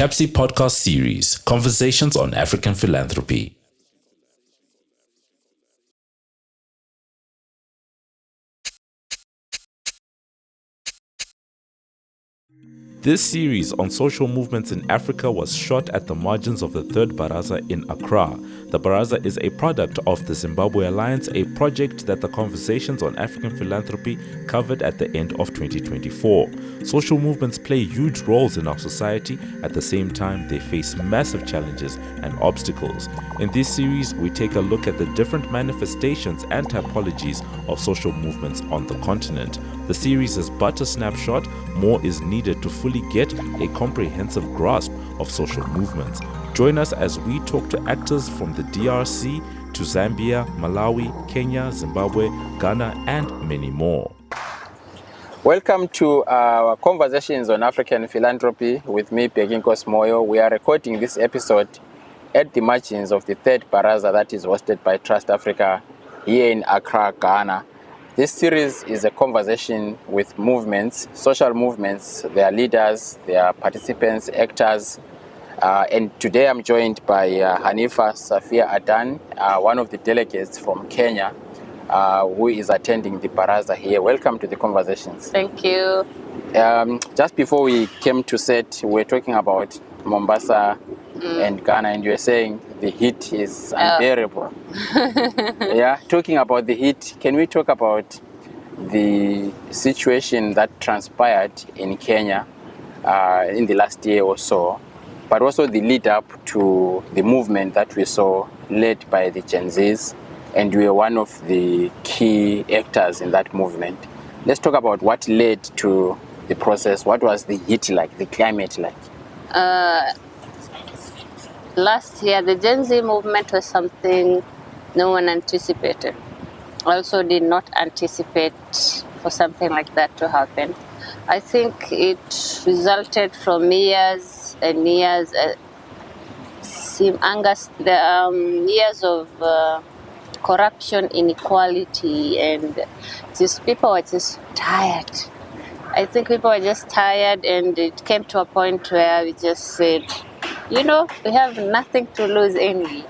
CAPSI podcast series, Conversations on African Philanthropy. This series on social movements in Africa was shot at the margins of the third Baraza in Accra. The Baraza is a product of the Zimbabwe Alliance, a project that the Conversations on African Philanthropy covered at the end of 2024. Social movements play huge roles in our society. At the same time, they face massive challenges and obstacles. In this series, we take a look at the different manifestations and typologies of social movements on the continent. The series is but a snapshot. More is needed to fully get a comprehensive grasp of social movements. Join us as we talk to actors from the DRC to Zambia, Malawi, Kenya, Zimbabwe, Ghana, and many more. Welcome to our Conversations on African Philanthropy with me, Moyo. We are recording this episode at the margins of the third Baraza that is hosted by Trust Africa here in Accra, Ghana. This series is a conversation with movements, social movements, their leaders, their participants, actors. And today I'm joined by Hanifa, Safia, Adan, one of the delegates from Kenya, who is attending the Baraza here. Welcome to the Conversations. Thank you. Just before we came to set, we were talking about Mombasa and Ghana, and you were saying the heat is unbearable. Yeah, talking about the heat, can we talk about the situation that transpired in Kenya in the last year or so, but also the lead up to the movement that we saw led by the Gen Zs, and we were one of the key actors in that movement. Let's talk about what led to the process. What was the heat like, the climate like? Last year, the Gen Z movement was something no one anticipated. I also did not anticipate for something like that to happen. I think it resulted from years and years, years of corruption, inequality, and just people were just tired. I think people were just tired, and it came to a point where we just said, you know, we have nothing to lose anyway,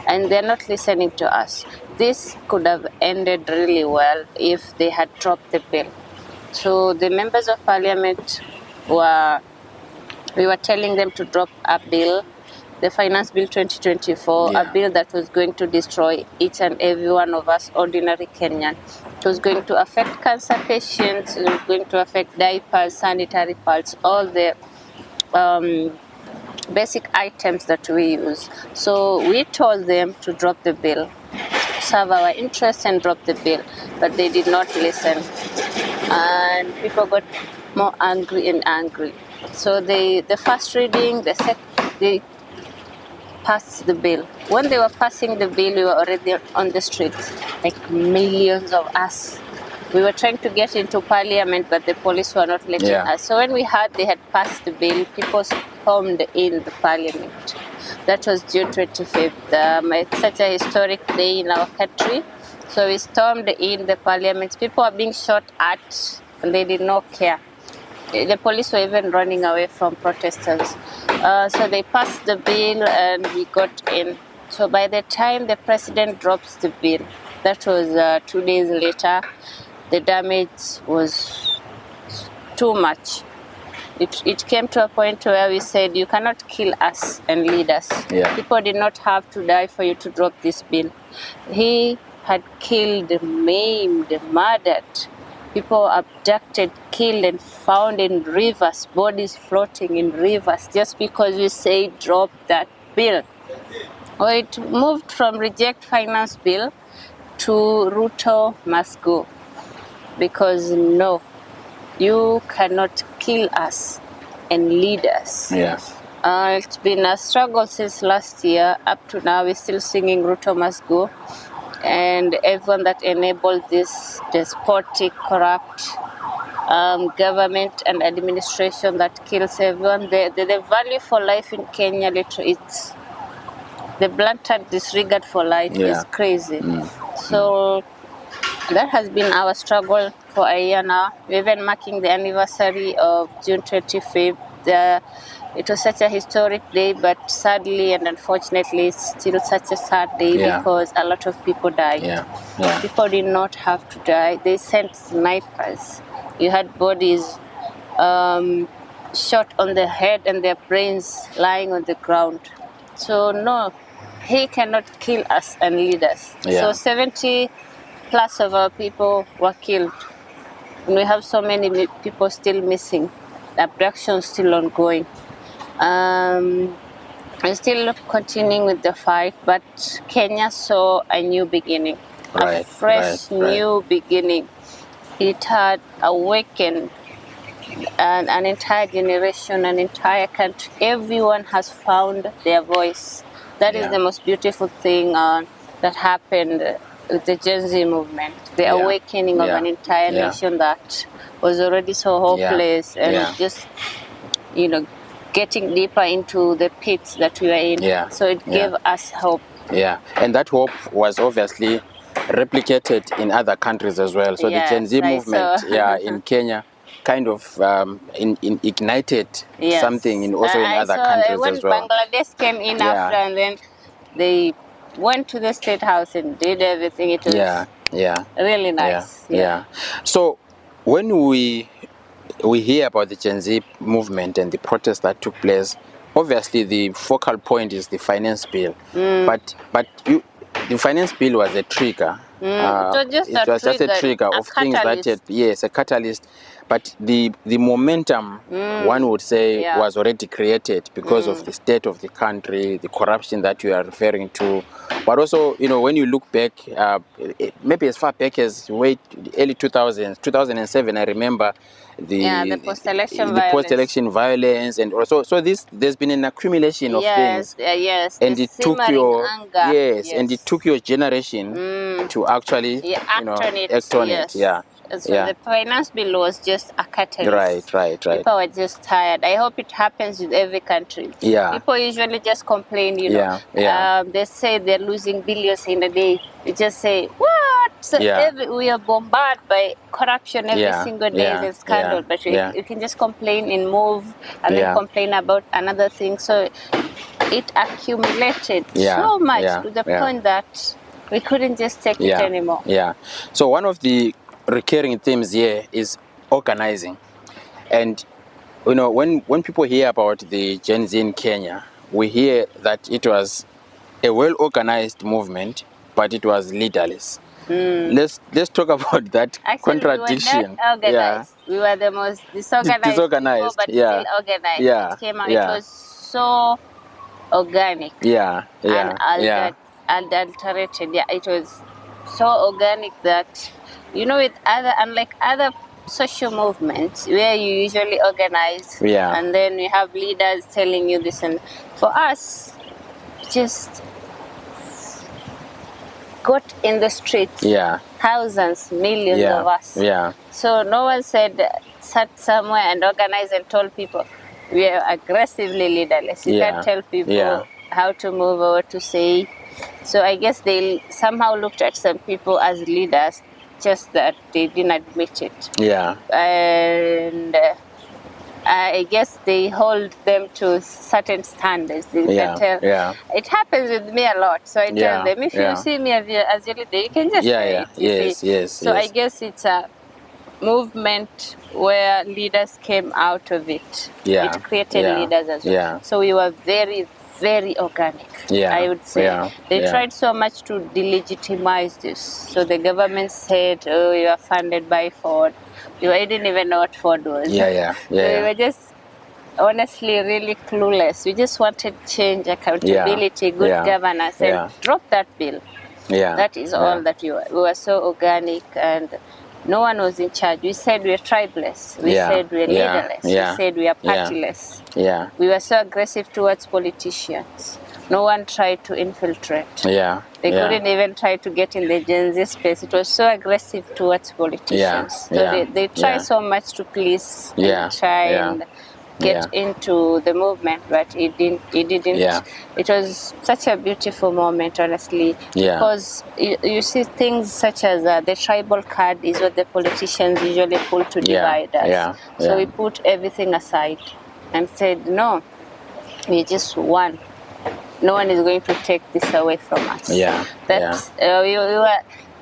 and they're not listening to us. This could have ended really well if they had dropped the bill. So the members of parliament we were telling them to drop a bill, the Finance Bill 2024, a bill that was going to destroy each and every one of us, ordinary Kenyan. It was going to affect cancer patients, it was going to affect diapers, sanitary pads, all the basic items that we use. So we told them to drop the bill, serve our interests and drop the bill, but they did not listen. And people got more angry and angry. So the first reading, they passed the bill. When they were passing the bill, we were already on the streets, like millions of us. We were trying to get into parliament, but the police were not letting us. So when we heard they had passed the bill, people stormed in the parliament. That was June 25th. It's such a historic day in our country. So we stormed in the parliament. People were being shot at, and they did not care. The police were even running away from protesters. So they passed the bill and we got in. So by the time the president drops the bill, that was 2 days later, the damage was too much. It came to a point where we said, you cannot kill us and lead us. People did not have to die for you to drop this bill. He had killed, maimed, murdered. People abducted, killed, and found in rivers, bodies floating in rivers, just because we say drop that bill. Well, it moved from reject finance bill to Ruto must go. Because no, you cannot kill us and lead us. It's been a struggle since last year. Up to now, we're still singing Ruto must go. And everyone that enabled this despotic, corrupt government and administration that kills everyone, the value for life in Kenya, literally, it's the blatant disregard for life is crazy. So that has been our struggle for a year now. We're even marking the anniversary of June 25th. it was such a historic day, but sadly and unfortunately, it's still such a sad day because a lot of people died. People did not have to die. They sent snipers. You had bodies shot on the head and their brains lying on the ground. So no, he cannot kill us and lead us. So 70 plus of our people were killed. And we have so many people still missing. The abduction is still ongoing. We're still continuing with the fight, but Kenya saw a new beginning, a fresh new beginning. It had awakened an entire generation, an entire country. Everyone has found their voice. That is the most beautiful thing that happened with the Gen Z movement. The awakening of an entire nation that was already so hopeless and just, getting deeper into the pits that we were in. So it gave us hope. And that hope was obviously replicated in other countries as well. So the Gen Z movement in Kenya kind of ignited something in other countries when as well. Bangladesh came in after, and then they went to the State House and did everything. It was really nice. So when we hear about the Gen Z movement and the protests that took place, obviously the focal point is the finance bill. But the finance bill was a trigger. It was just a trigger of things that had, a catalyst. But the momentum, one would say, was already created because of the state of the country, the corruption that you are referring to. But also, when you look back, maybe as far back as early 2000s, 2007, I remember the post-election violence, and also there's been an accumulation of things. And it took and it took your generation to actually act on it. So the finance bill was just a catalyst. Right. People were just tired. I hope it happens with every country. People usually just complain, they say they're losing billions in a day. We just say, what? So we are bombarded by corruption every single day and scandal. But you can just complain and move and then complain about another thing. So it accumulated so much to the point that we couldn't just take it anymore. So one of the recurring themes here is organizing. And when people hear about the Gen Z in Kenya, we hear that it was a well-organized movement, but it was leaderless. Let's talk about that contradiction. We were not organized. We were the most disorganized people, but still organized. It came out. It was so organic and adulterated. It was so organic that unlike other social movements where you usually organize and then you have leaders telling you this, and for us, just got in the streets. Thousands, millions of us. So no one sat somewhere and organized and told people we are aggressively leaderless. You can't tell people how to move or what to say. So I guess they somehow looked at some people as leaders, just that they didn't admit it. And I guess they hold them to certain standards. You can tell. It happens with me a lot. So I tell them, if you see me as your leader, you can just say it. So I guess it's a movement where leaders came out of it. It created leaders as well. So we were very, very organic, I would say. They tried so much to delegitimize this. So the government said, oh, you are funded by Ford. I didn't even know what Ford was. We were just honestly really clueless. We just wanted change, accountability, good governance, and drop that bill. That is all that we were. We were so organic, and no one was in charge. We said we were tribeless. We said we were leaderless. We said we are partyless. We were so aggressive towards politicians. No one tried to infiltrate. They couldn't even try to get in the Gen Z space. It was so aggressive towards politicians. So they tried so much to please and try and get into the movement, but it didn't. It was such a beautiful moment, honestly, because you see things such as the tribal card is what the politicians usually pull to divide us. So we put everything aside. and said, no, we just won. No one is going to take this away from us. We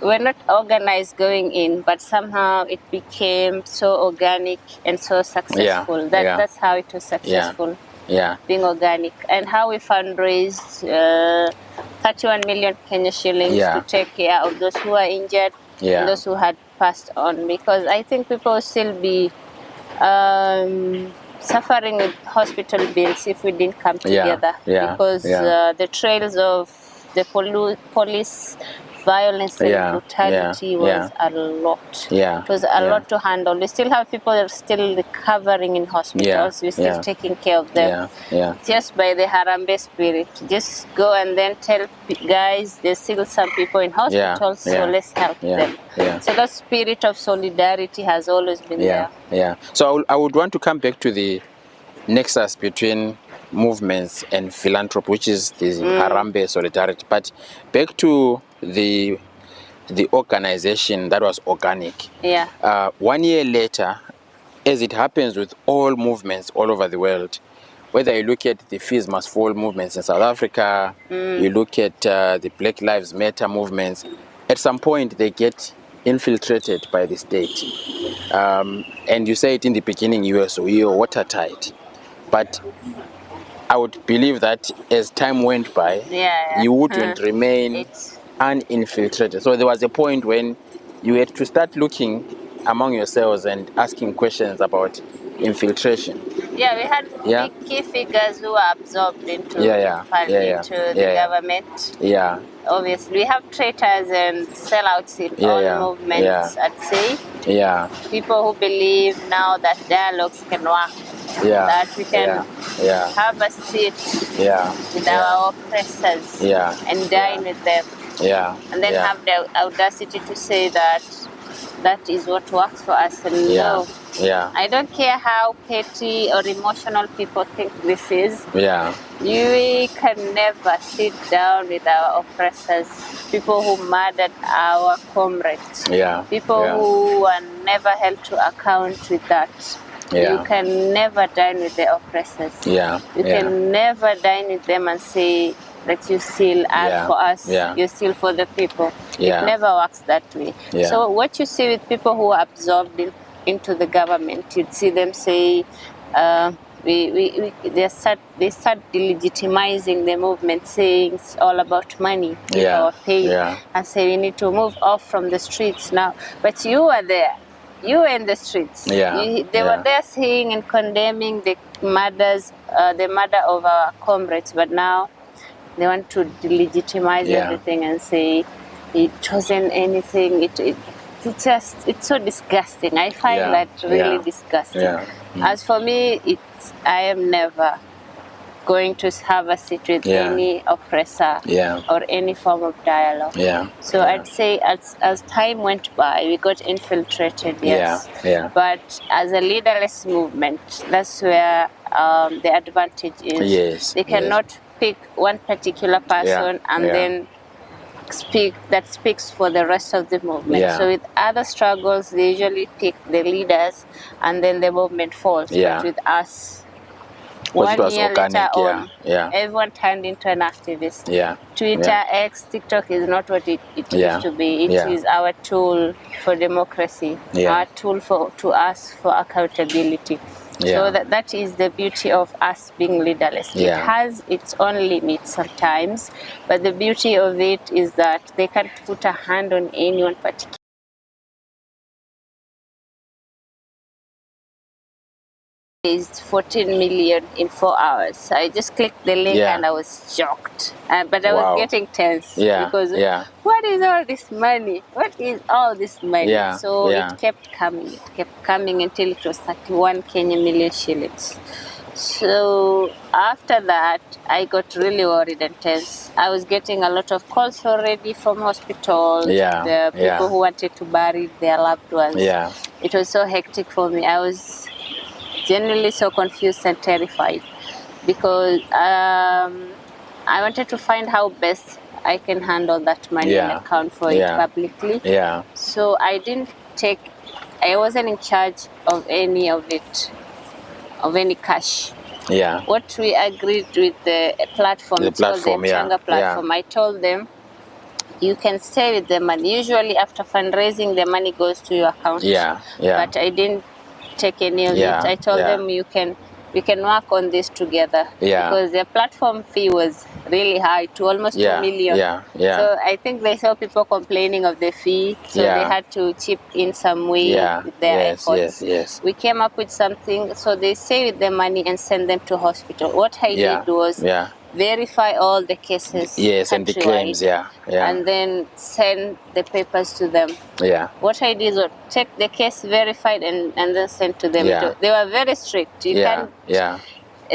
were not organized going in, but somehow it became so organic and so successful. That's how it was successful. Being organic, and how we fundraised 31 million Kenya shillings to take care of those who are injured and those who had passed on, because I think people will still be suffering with hospital bills if we didn't come together, because the trails of the police violence and brutality was a lot. It was a lot to handle. We still have people that are still recovering in hospitals. We're still taking care of them. Just by the Harambee spirit. Just go and then tell guys, there's still some people in hospitals, so let's help them. So that spirit of solidarity has always been there. So I would want to come back to the nexus between movements and philanthropy, which is the Harambee solidarity. But back to the organization that was organic. 1 year later, as it happens with all movements all over the world, whether you look at the Fees Must Fall movements in South Africa, you look at the Black Lives Matter movements, at some point they get infiltrated by the state. And you say it in the beginning, you were watertight. But I would believe that as time went by, you wouldn't remain uninfiltrated. So there was a point when you had to start looking among yourselves and asking questions about infiltration. We had big key figures who were absorbed into the government. Obviously, we have traitors and sellouts in all movements, I'd say. People who believe now that dialogues can work, that we can have a seat with our oppressors and dine with them, and then have the audacity to say that that is what works for us. And no, I don't care how petty or emotional people think this is. We can never sit down with our oppressors, people who murdered our comrades, people who are never held to account with that. You can never dine with the oppressors. You can never dine with them and say that you still are for us, you're still for the people. It never works that way. So what you see with people who are absorbed into the government, you'd see them say, they start delegitimizing the movement, saying it's all about money, our pay, and say we need to move off from the streets now. But you were there. You were in the streets. They were there saying and condemning the murders, the murder of our comrades, but now they want to delegitimize everything and say it wasn't anything. It's so disgusting. I find that really disgusting. As for me, I am never going to have a seat with any oppressor or any form of dialogue. So I'd say as time went by, we got infiltrated, but as a leaderless movement, that's where the advantage is. They cannot pick one particular person and then speaks for the rest of the movement. So with other struggles, they usually pick the leaders and then the movement falls. But with us, 1 year later on, everyone turned into an activist. Twitter, X, TikTok is not what it used to be. It is our tool for democracy, our tool to ask for accountability. So that is the beauty of us being leaderless. It has its own limits sometimes, but the beauty of it is that they can't put a hand on anyone particular. Raised 14 million in 4 hours. I just clicked the link and I was shocked. But I was getting tense because what is all this money? What is all this money? So it kept coming until it was 31 Kenyan million shillings. So after that, I got really worried and tense. I was getting a lot of calls already from hospitals, the people who wanted to bury their loved ones. It was so hectic for me. I was generally so confused and terrified because I wanted to find how best I can handle that money and account for it publicly. So I wasn't in charge of any of it, of any cash. Yeah. What we agreed with the platform, it's called the Mchanga platform. I told them, you can stay with the money. Usually after fundraising, the money goes to your account. Yeah. But I didn't take any of it. I told them, we can work on this together. Because the platform fee was really high, to almost 2 million. So I think they saw people complaining of the fee, so they had to chip in some way with their efforts. We came up with something, so they stay with the money and send them to hospital. What I did was verify all the cases and the claims, and then send the papers to them. What I did was check the case, verified, and then send to them. They were very strict. You can't,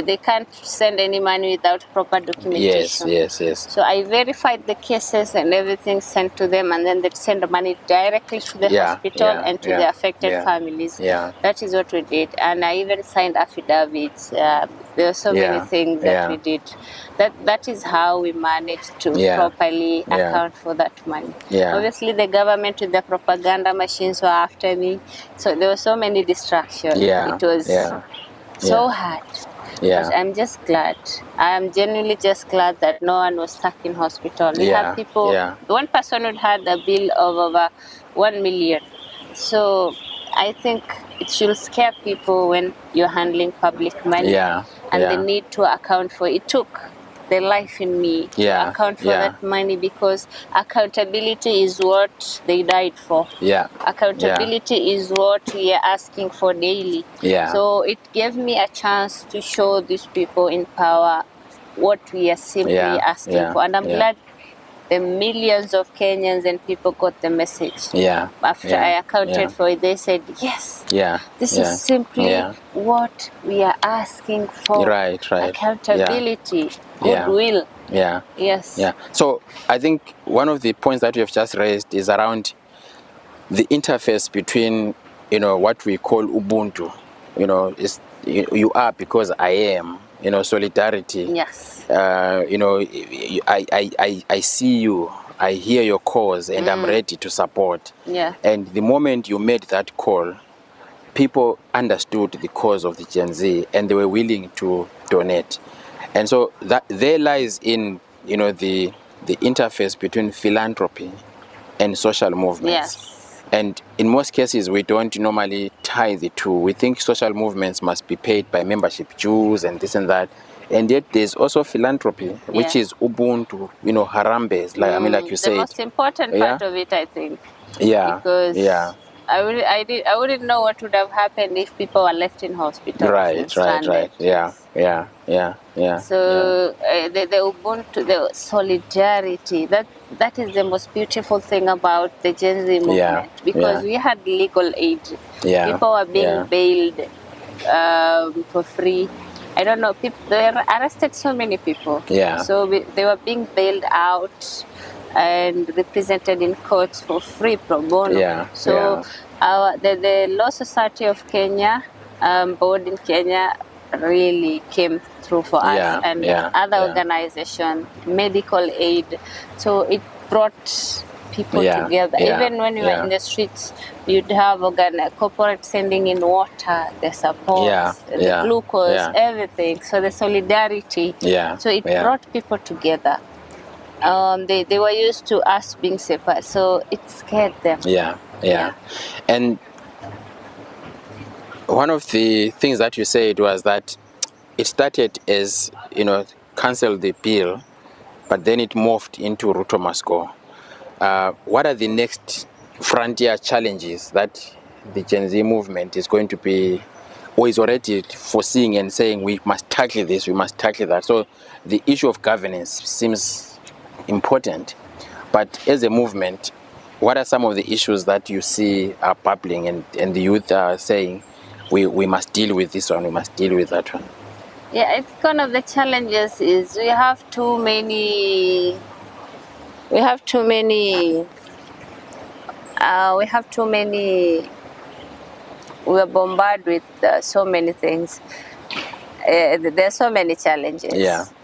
they can't send any money without proper documentation. So I verified the cases and everything, sent to them, and then they send the money directly to the hospital and to the affected families. That is what we did. And I even signed affidavits. There are so many things that we did. That is how we managed to properly account for that money. Obviously, the government with the propaganda machines were after me. So there were so many distractions. It was so hard. But I'm just glad. I'm genuinely just glad that no one was stuck in hospital. We have people, one person would had a bill of over 1 million. So I think it should scare people when you're handling public money and the need to account for it. It took the life in me to account for that money, because accountability is what they died for. Accountability is what we are asking for daily. So it gave me a chance to show these people in power what we are simply asking for. And I'm glad the millions of Kenyans and people got the message. After I accounted for it, they said, yes, this is simply what we are asking for. Accountability, goodwill. Yes. So I think one of the points that you have just raised is around the interface between, what we call Ubuntu. Is you are because I am. Solidarity. Yes. I see you, I hear your cause, and I'm ready to support. And the moment you made that call, people understood the cause of the Gen Z, and they were willing to donate. And so that there lies in, the interface between philanthropy and social movements. And in most cases, we don't normally tie the two. We think social movements must be paid by membership dues and this and that. And yet there's also philanthropy, which is Ubuntu, Harambee, like you said. The most important part of it, I think. Because I wouldn't know what would have happened if people were left in hospital. Right. So the Ubuntu, the solidarity, that is the most beautiful thing about the Gen Z movement, because we had legal aid. People were being bailed for free. I don't know, they arrested so many people. So they were being bailed out and represented in courts for free pro bono. The Law Society of Kenya, board in Kenya, really came through for us, and other organization, medical aid. So it brought people together. Even when we were in the streets, you'd have corporate sending in water, the support, the glucose, everything. So the solidarity. So it brought people together. They were used to us being separate, so it scared them. And one of the things that you said was that it started as, cancel the bill, but then it morphed into Ruto must go. What are the next frontier challenges that the Gen Z movement is going to be, or is already foreseeing and saying we must tackle this, we must tackle that? So the issue of governance seems important, but as a movement, what are some of the issues that you see are bubbling and the youth are saying we must deal with this one, we must deal with that one? I think one of the challenges is we have too many, we are bombarded with so many things. There are so many challenges.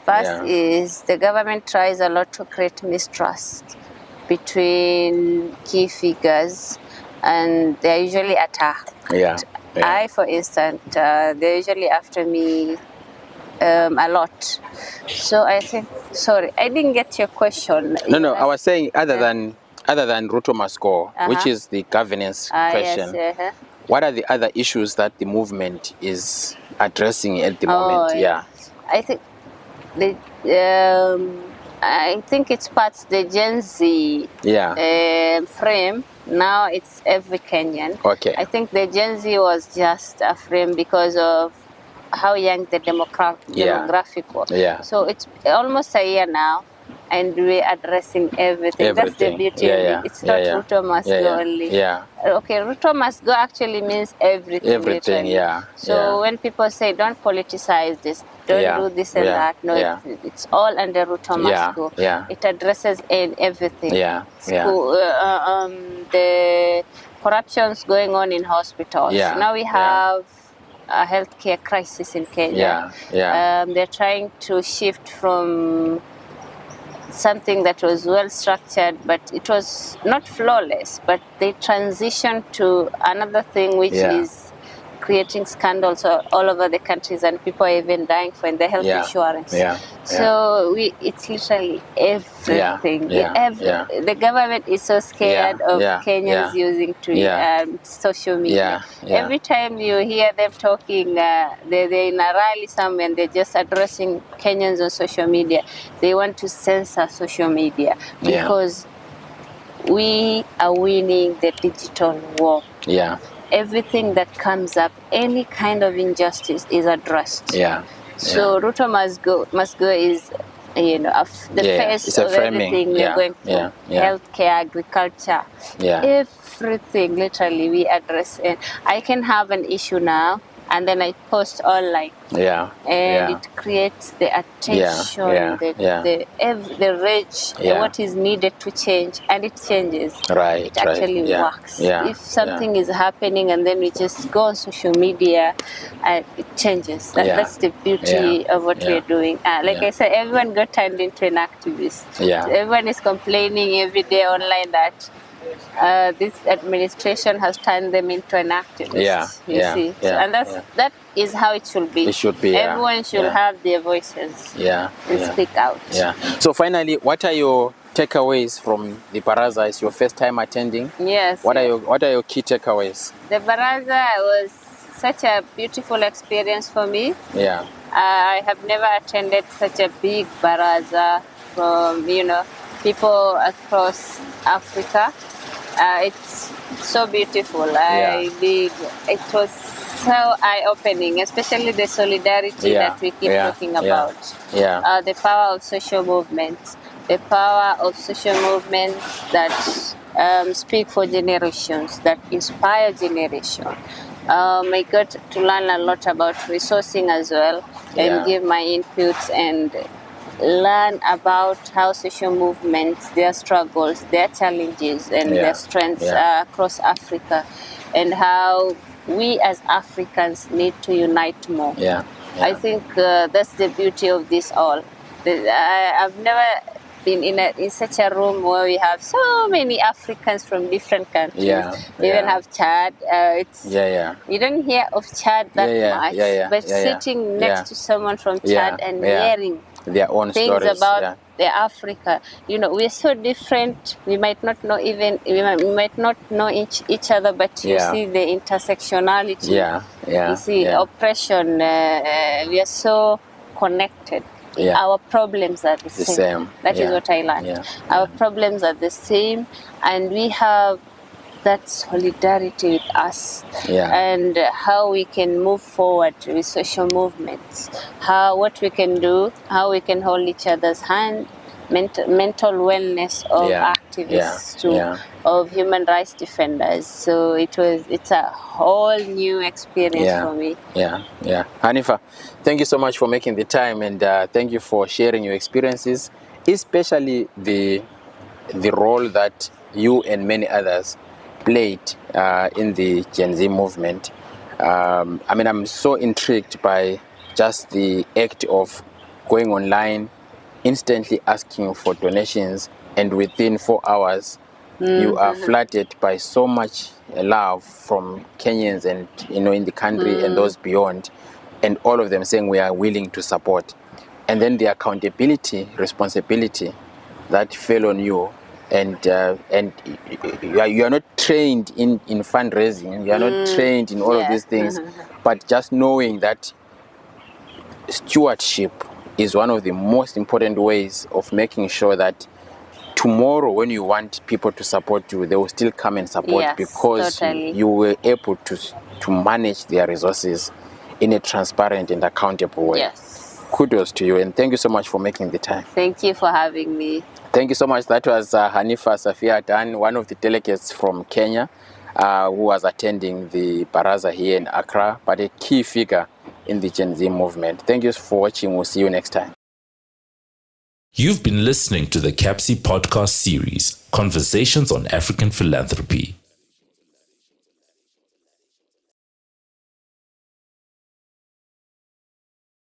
First is the government tries a lot to create mistrust between key figures, and they're usually attacked. I, for instance, they're usually after me a lot. So I think, sorry, I didn't get your question. No, I was saying other than Ruto must go, which is the governance question. Yes, What are the other issues that the movement is addressing at the moment? Yeah. I think I think it's parts the Gen Z frame. Now it's every Kenyan. Okay. I think the Gen Z was just a frame because of how young the demographic was. Yeah. So it's almost a year now, and we're addressing everything. That's the beauty of it. It's not Ruto must go only. Yeah. Okay, Ruto must go actually means everything. Everything, literally. So when people say don't politicize this, don't do this and that, no, it's all under Ruto must go. Yeah. It addresses everything. Yeah. School, the corruptions going on in hospitals. Yeah. Now we have a healthcare crisis in Kenya. They're trying to shift from something that was well structured, but it was not flawless, but they transitioned to another thing which is creating scandals all over the countries, and people are even dying for the health insurance. So it's literally everything. The government is so scared of Kenyans using social media. Every time you hear them talking, they're in a rally somewhere and they're just addressing Kenyans on social media. They want to censor social media because we are winning the digital war. Everything that comes up, any kind of injustice is addressed. So Ruto must go is, the face of everything we're going through. Healthcare, agriculture, everything literally we address. And I can have an issue now, and then I post online. And it creates the attention, the rage, what is needed to change, and it changes. It actually works. If something is happening and then we just go on social media, it changes. That's the beauty of what we're doing. Like I said, everyone got turned into an activist. Everyone is complaining every day online that this administration has turned them into an activist. You see, and that is how it should be. It should be. Everyone should have their voices and speak out. So finally, what are your takeaways from the Baraza? It's your first time attending. Yes. What are your key takeaways? The Baraza was such a beautiful experience for me. I have never attended such a big Baraza from people across Africa. It's so beautiful. It was so eye-opening, especially the solidarity that we keep talking about. The power of social movements. The power of social movements that speak for generations, that inspire generation. I got to learn a lot about resourcing as well, and give my inputs and learn about how social movements, their struggles, their challenges, and their strengths across Africa, and how we as Africans need to unite more. I think that's the beauty of this all. I've never been in such a room where we have so many Africans from different countries. We even have Chad. You don't hear of Chad that much, but sitting next to someone from Chad and hearing their own things stories about the Africa. We're so different. We might not know each other, but you see the intersectionality. You see oppression. We are so connected. Our problems are the same. That is what I learned. Our problems are the same, and we have that solidarity with us, and how we can move forward with social movements, what we can do, how we can hold each other's hand, mental wellness of activists of human rights defenders. So it's a whole new experience for me. Hanifa, thank you so much for making the time, and thank you for sharing your experiences, especially the role that you and many others played in the Gen Z movement. I'm so intrigued by just the act of going online, instantly asking for donations, and within 4 hours you are flooded by so much love from Kenyans and in the country and those beyond. and all of them saying we are willing to support. And then the accountability, responsibility that fell on you, and you are not trained in fundraising, you are not trained in all of these things, but just knowing that stewardship is one of the most important ways of making sure that tomorrow when you want people to support you, they will still come and support, because you were able to manage their resources in a transparent and accountable way. Kudos to you, and thank you so much for making the time. Thank you for having me. Thank you so much. That was Hanifa, Safia, Adan, one of the delegates from Kenya who was attending the Baraza here in Accra, but a key figure in the Gen Z movement. Thank you for watching. We'll see you next time. You've been listening to the CAPSI podcast series, Conversations on African Philanthropy.